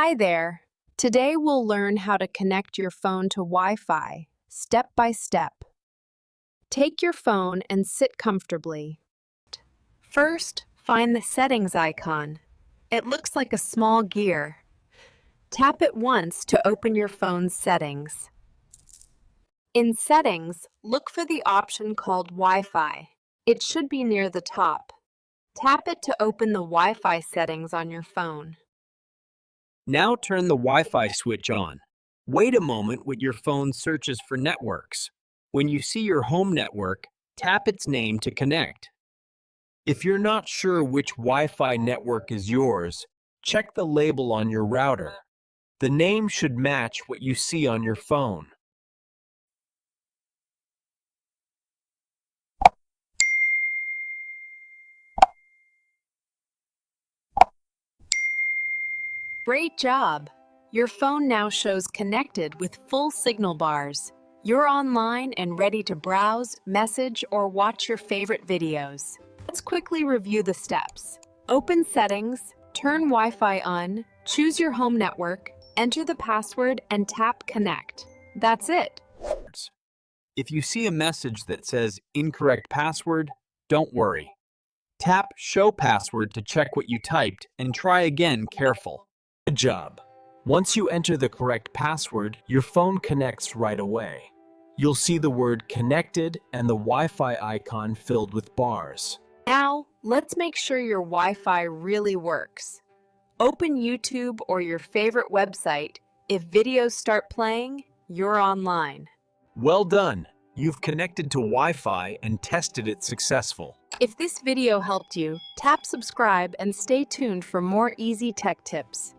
Hi there. Today we'll learn how to connect your phone to Wi-Fi, step by step. Take your phone and sit comfortably. First, find the settings icon. It looks like a small gear. Tap it once to open your phone's settings. In Settings, look for the option called Wi-Fi. It should be near the top. Tap it to open the Wi-Fi settings on your phone. Now turn the Wi-Fi switch on. Wait a moment while your phone searches for networks. When you see your home network, tap its name to connect. If you're not sure which Wi-Fi network is yours, check the label on your router. The name should match what you see on your phone. Great job! Your phone now shows connected with full signal bars. You're online and ready to browse, message, or watch your favorite videos. Let's quickly review the steps. Open Settings, turn Wi-Fi on, choose your home network, enter the password, and tap Connect. That's it. If you see a message that says incorrect password, don't worry. Tap Show Password to check what you typed and try again careful. Good job. Once you enter the correct password, your phone connects right away. You'll see the word connected and the Wi-Fi icon filled with bars. Now, let's make sure your Wi-Fi really works. Open YouTube or your favorite website. If videos start playing, you're online. Well done! You've connected to Wi-Fi and tested it successful. If this video helped you, tap subscribe and stay tuned for more easy tech tips.